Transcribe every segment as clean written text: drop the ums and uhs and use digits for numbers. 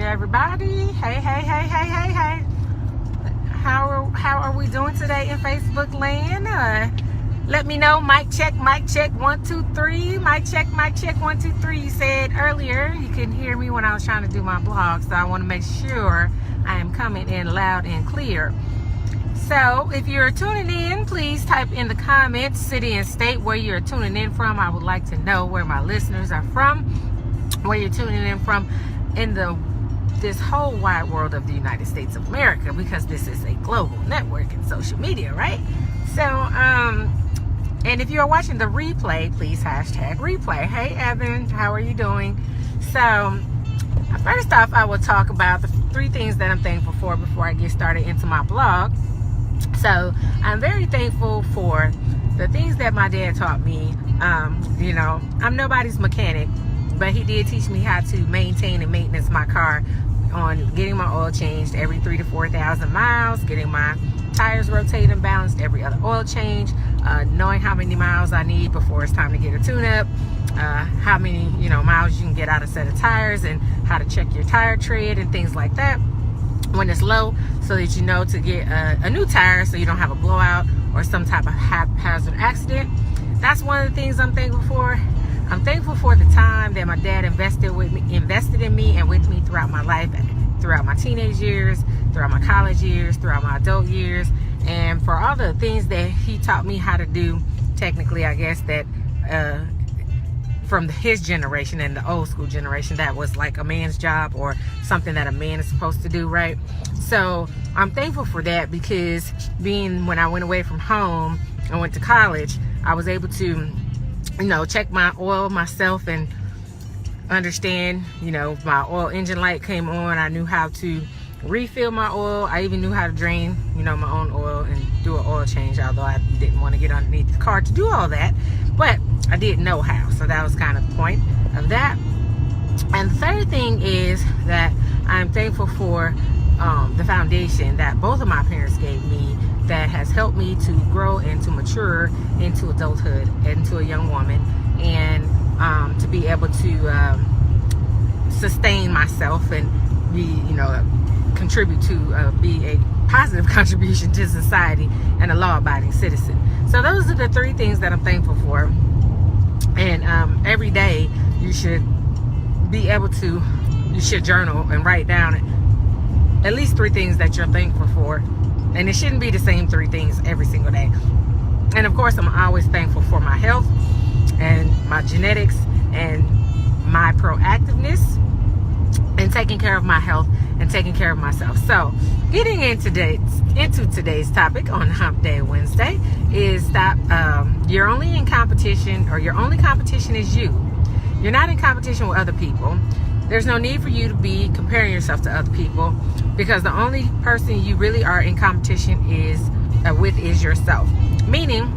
everybody. Hey. How are we doing today in Facebook land? Let me know. Mic check 1 2 3. Mic check 1 2 3. You said earlier you couldn't hear me when I was trying to do my blog, so I want to make sure I am coming in loud and clear. So if you're tuning in, please type in the comments city and state where you're tuning in from. I would like to know where my listeners are from, where you're tuning in from in this whole wide world of the United States of America, because this is a global network and social media, right? So and if you're watching the replay, please hashtag replay. Hey Evan, how are you doing? So first off, I will talk about the 3 things that I'm thankful for before I get started into my blog. So I'm very thankful for the things that my dad taught me. I'm nobody's mechanic, but he did teach me how to maintain and maintenance my car, on getting my oil changed every 3,000 to 4,000 miles, getting my tires rotated and balanced every other oil change, knowing how many miles I need before it's time to get a tune-up, how many miles you can get out of a set of tires, and how to check your tire tread and things like that when it's low, so that you know to get a new tire so you don't have a blowout or some type of haphazard accident. That's one of the things I'm thankful for. I'm thankful for the time that my dad invested in me and with me throughout my life, throughout my teenage years, throughout my college years, throughout my adult years, and for all the things that he taught me how to do, technically, I guess, that from his generation and the old school generation, that was like a man's job or something that a man is supposed to do, right? So I'm thankful for that, because when I went away from home and went to college, I was able to check my oil myself and understand, my oil engine light came on. I knew how to refill my oil. I even knew how to drain, my own oil and do an oil change, although I didn't want to get underneath the car to do all that, but I did know how. So that was kind of the point of that. And the third thing is that I'm thankful for the foundation that both of my parents gave me, that has helped me to grow and to mature into adulthood, into a young woman, and to be able to sustain myself and be, contribute to be a positive contribution to society and a law-abiding citizen. So those are the 3 things that I'm thankful for. And every day you should be able to, you should journal and write down at least 3 things that you're thankful for. And it shouldn't be the same 3 things every single day. And of course, I'm always thankful for my health and my genetics and my proactiveness and taking care of my health and taking care of myself. So getting into today's topic on Hump Day Wednesday is that you're only in competition, or your only competition is you. You're not in competition with other people. There's no need for you to be comparing yourself to other people, because the only person you really are in competition with is yourself. Meaning,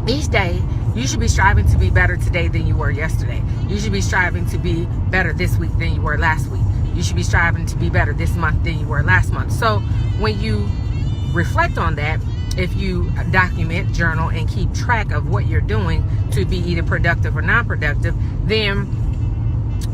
each day you should be striving to be better today than you were yesterday. You should be striving to be better this week than you were last week. You should be striving to be better this month than you were last month. So when you reflect on that, if you document, journal, and keep track of what you're doing to be either productive or non-productive, then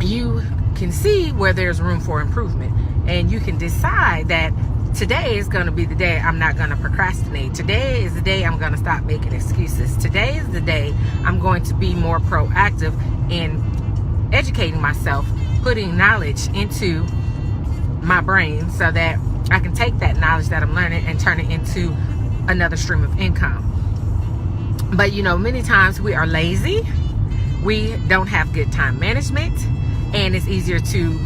you can see where there's room for improvement, and you can decide that today is going to be the day I'm not going to procrastinate. Today is the day I'm going to stop making excuses. Today is the day I'm going to be more proactive in educating myself, putting knowledge into my brain so that I can take that knowledge that I'm learning and turn it into another stream of income. But many times we are lazy, we don't have good time management, and it's easier to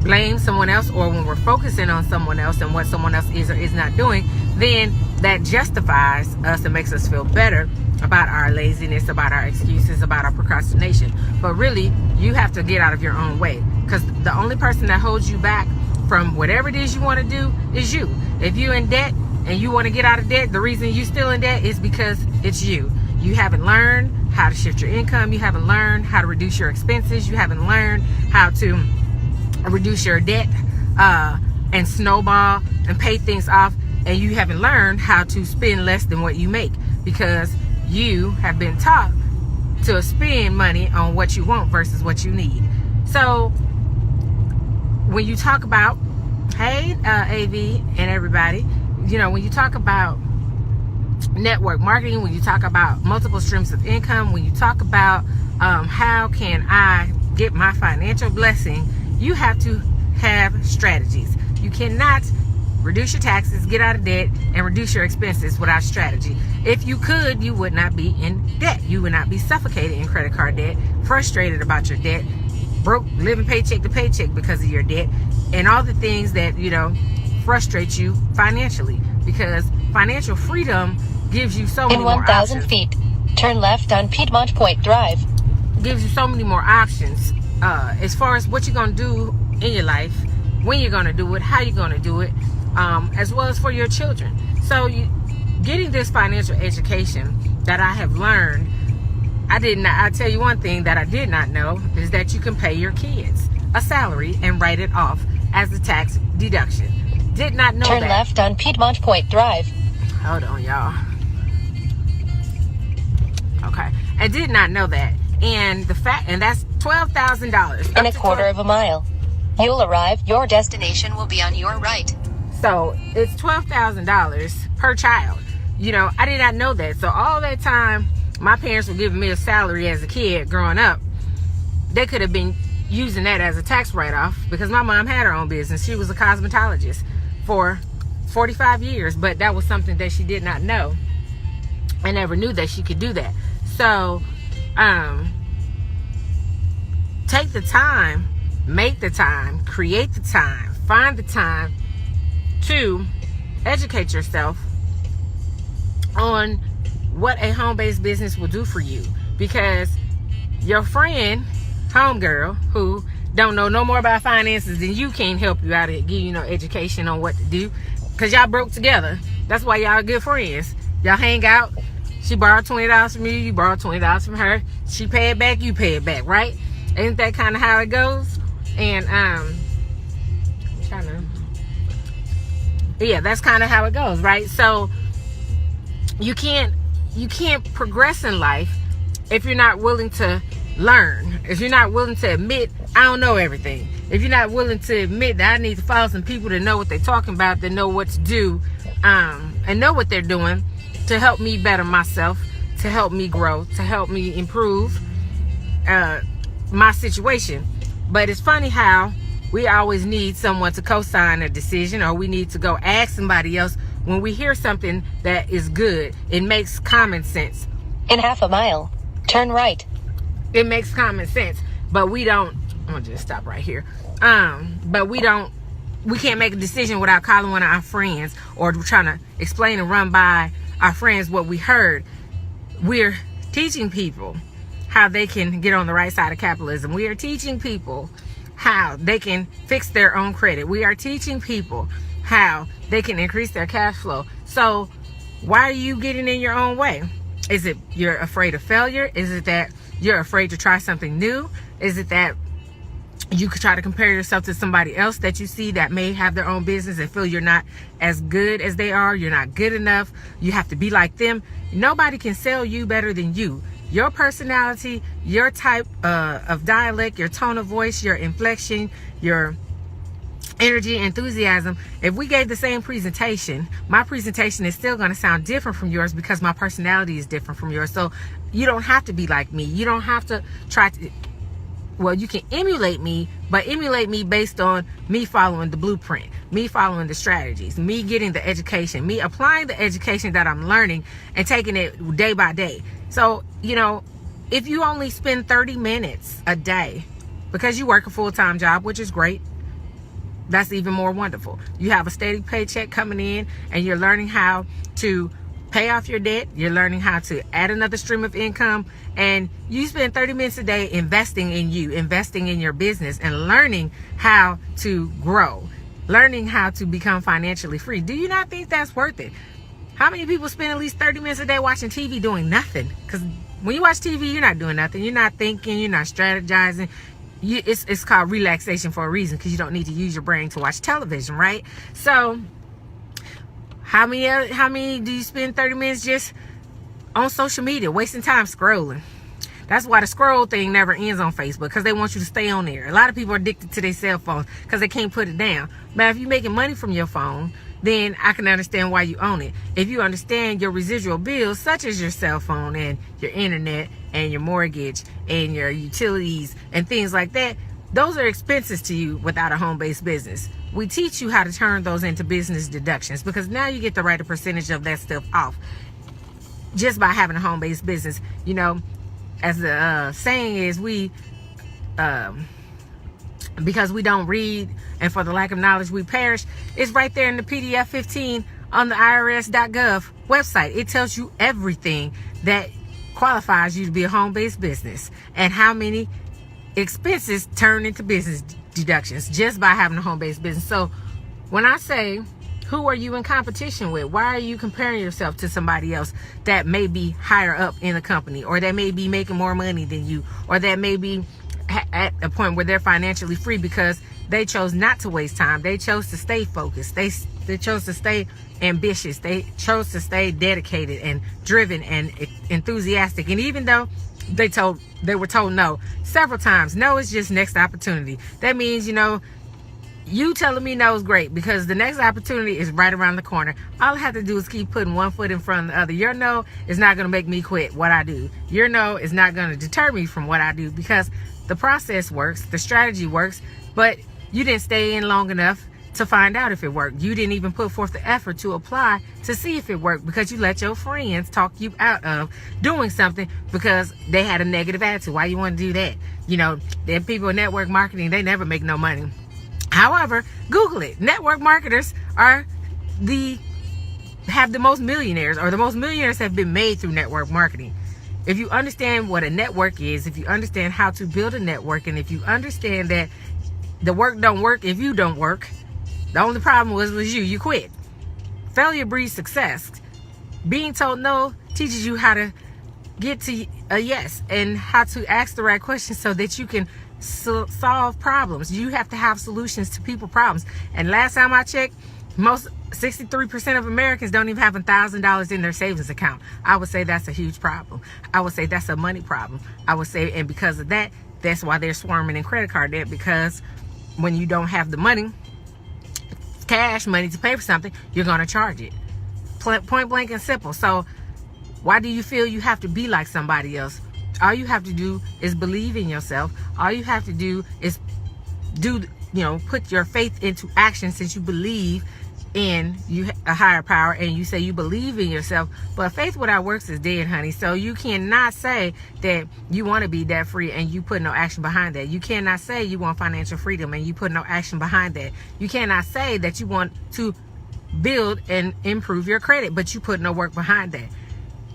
blame someone else, or when we're focusing on someone else and what someone else is or is not doing, then that justifies us and makes us feel better about our laziness, about our excuses, about our procrastination. But really, you have to get out of your own way, because the only person that holds you back from whatever it is you want to do is you. If you're in debt and you want to get out of debt, the reason you're still in debt is because it's you. You haven't learned how to shift your income. You haven't learned how to reduce your expenses. You haven't learned how to reduce your debt and snowball and pay things off. And you haven't learned how to spend less than what you make, because you have been taught to spend money on what you want versus what you need. So when you talk about, hey, AV and everybody, you know, when you talk about network marketing, when you talk about multiple streams of income, when you talk about how can I get my financial blessing, you have to have strategies. You cannot reduce your taxes, get out of debt, and reduce your expenses without strategy. If you could, you would not be in debt. You would not be suffocated in credit card debt, frustrated about your debt, broke, living paycheck to paycheck because of your debt, and all the things that, you know, frustrate you financially. Because financial freedom gives you so many more options. In 1,000 feet, turn left on Piedmont Point Drive. Gives you so many more options as far as what you're going to do in your life, when you're going to do it, how you're going to do it, as well as for your children. So getting this financial education that I have learned, I tell you one thing that I did not know is that you can pay your kids a salary and write it off as a tax deduction. Did not know that. Turn left on Piedmont Point Drive. Hold on, y'all. Okay, I did not know that, and that's $12,000 in a quarter of a mile. You'll arrive. Your destination will be on your right. So it's $12,000 per child. You know, I did not know that. So all that time my parents were giving me a salary as a kid growing up, they could have been using that as a tax write-off, because my mom had her own business. She was a cosmetologist for 45 years, but that was something that she did not know. I never knew that she could do that. So take the time, make the time, create the time, find the time to educate yourself on what a home-based business will do for you. Because your friend, homegirl, who don't know no more about finances than you, can't help you out and give you no education on what to do, because y'all broke together. That's why y'all are good friends. Y'all hang out. She borrowed $20 from you, you borrowed $20 from her. She pay it back, you pay it back, right? Isn't that kind of how it goes? And yeah, that's kind of how it goes, right? So you can't progress in life if you're not willing to learn. If you're not willing to admit, I don't know everything. If you're not willing to admit that I need to follow some people that know what they're talking about, that know what to do, and know what they're doing to help me better myself, to help me grow, to help me improve my situation. But it's funny how we always need someone to co-sign a decision, or we need to go ask somebody else when we hear something that is good. It makes common sense. In half a mile, turn right. It makes common sense, but we don't. I'm gonna just stop right here. But we can't make a decision without calling one of our friends, or trying to explain and run by our friends what we heard. We're teaching people how they can get on the right side of capitalism. We are teaching people how they can fix their own credit. We are teaching people how they can increase their cash flow. So why are you getting in your own way? Is it you're afraid of failure? Is it that you're afraid to try something new? Is it that you could try to compare yourself to somebody else that you see that may have their own business and feel you're not as good as they are? You're not good enough. You have to be like them. Nobody can sell you better than you. Your personality, your type of dialect, your tone of voice, your inflection, your energy, enthusiasm. If we gave the same presentation, my presentation is still going to sound different from yours, because my personality is different from yours. So you don't have to be like me. You don't have to try to, well, you can emulate me, but emulate me based on me following the blueprint, me following the strategies, me getting the education, me applying the education that I'm learning and taking it day by day. So, you know, if you only spend 30 minutes a day, because you work a full-time job, which is great, that's even more wonderful. You have a steady paycheck coming in, and you're learning how to pay off your debt. You're learning how to add another stream of income, and you spend 30 minutes a day investing in you, investing in your business, and learning how to grow, learning how to become financially free. Do you not think that's worth it? How many people spend at least 30 minutes a day watching TV doing nothing? Because when you watch TV, you're not doing nothing. You're not thinking. You're not strategizing. It's called relaxation for a reason, because you don't need to use your brain to watch television, right? So how many do you spend 30 minutes just on social media, wasting time scrolling? That's why the scroll thing never ends on Facebook, because they want you to stay on there. A lot of people are addicted to their cell phones because they can't put it down. But if you're making money from your phone, then I can understand why you own it. If you understand your residual bills, such as your cell phone and your internet and your mortgage and your utilities and things like that, those are expenses to you without a home-based business. We teach you how to turn those into business deductions, because now you get to write a percentage of that stuff off just by having a home-based business. You know, as the saying is, because we don't read and for the lack of knowledge we perish. It's right there in the PDF 15 on the irs.gov website. It tells you everything that qualifies you to be a home-based business and how many expenses turn into business deductions just by having a home-based business. So when I say, who are you in competition with? Why are you comparing yourself to somebody else that may be higher up in the company, or that may be making more money than you, or that may be at a point where they're financially free because they chose not to waste time? They chose to stay focused. They chose to stay ambitious. They chose to stay dedicated and driven and enthusiastic. And even though they were told no several times, no is just next opportunity. That means, you know, you telling me no is great, because the next opportunity is right around the corner. All I have to do is keep putting one foot in front of the other. Your no is not going to make me quit what I do. Your no is not going to deter me from what I do, because the process works, the strategy works, but you didn't stay in long enough to find out if it worked. You didn't even put forth the effort to apply to see if it worked, because you let your friends talk you out of doing something because they had a negative attitude. Why you want to do that? You know, the people in network marketing, they never make no money. However, Google it. Network marketers have the most millionaires, or the most millionaires have been made through network marketing. If you understand what a network is, if you understand how to build a network, and if you understand that the work don't work if you don't work, the only problem was you quit. Failure breeds success. Being told no teaches you how to get to a yes, and how to ask the right questions so that you can solve problems. You have to have solutions to people problems. And last time I checked, 63% of Americans don't even have $1,000 in their savings account. I would say that's a huge problem. I would say that's a money problem. I would say, and because of that, that's why they're swarming in credit card debt, because when you don't have the money, cash money to pay for something, you're going to charge it. Point blank and simple. So why do you feel you have to be like somebody else? All you have to do is believe in yourself. All you have to do is put your faith into action, since you believe in a higher power, and you say you believe in yourself. But faith without works is dead, honey. So you cannot say that you want to be debt free and you put no action behind that. You cannot say you want financial freedom and you put no action behind that. You cannot say that you want to build and improve your credit, but you put no work behind that.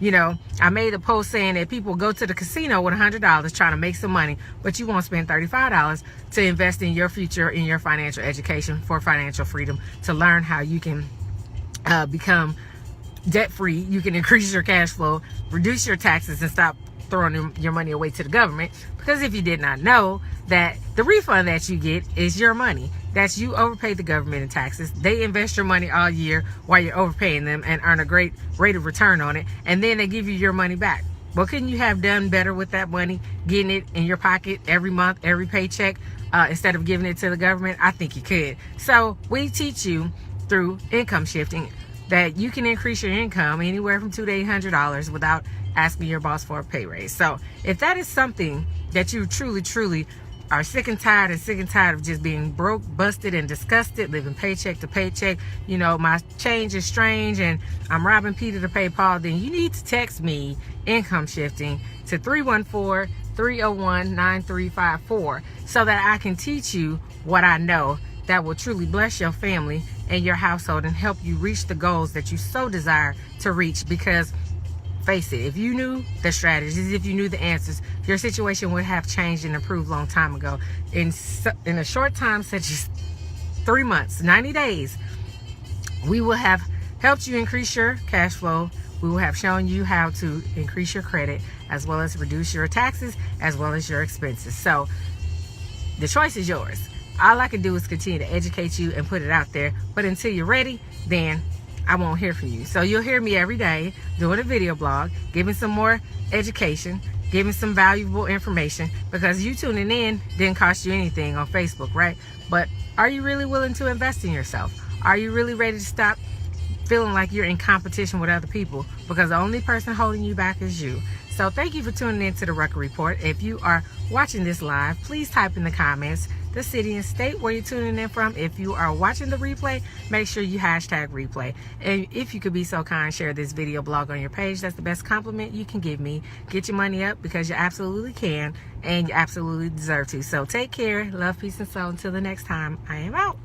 You know, I made a post saying that people go to the casino with $100 trying to make some money, but you won't spend $35 to invest in your future, in your financial education, for financial freedom, to learn how you can become debt-free. You can increase your cash flow, reduce your taxes, and stop throwing your money away to the government. Because if you did not know, that the refund that you get is your money. That's you overpay the government in taxes. They invest your money all year while you're overpaying them and earn a great rate of return on it. And then they give you your money back. Well, couldn't you have done better with that money, getting it in your pocket every month, every paycheck, instead of giving it to the government? I think you could. So we teach you through income shifting that you can increase your income anywhere from $200 to $800 without asking your boss for a pay raise. So if that is something that you truly are sick and tired of just being broke, busted, and disgusted, living paycheck to paycheck, you know, my change is strange and I'm robbing Peter to pay Paul, then you need to text me income shifting to 314-301-9354 so that I can teach you what I know that will truly bless your family and your household and help you reach the goals that you so desire to reach. Because face it, if you knew the strategies, if you knew the answers, your situation would have changed and improved a long time ago. In a short time, such as 3 months, 90 days, we will have helped you increase your cash flow. We will have shown you how to increase your credit, as well as reduce your taxes, as well as your expenses. So the choice is yours. All I can do is continue to educate you and put it out there. But until you're ready, then I won't hear from you. So you'll hear me every day doing a video blog, giving some more education, giving some valuable information, because you tuning in didn't cost you anything on Facebook, right? But are you really willing to invest in yourself? Are you really ready to stop feeling like you're in competition with other people, because the only person holding you back is you? So thank you for tuning in to the Rucker Report. If you are watching this live, please type in the comments the city and state where you're tuning in from. If you are watching the replay, make sure you hashtag replay. And if you could be so kind, share this video blog on your page. That's the best compliment you can give me. Get your money up, because you absolutely can and you absolutely deserve to. So take care, love, peace, and soul. Until the next time, I am out.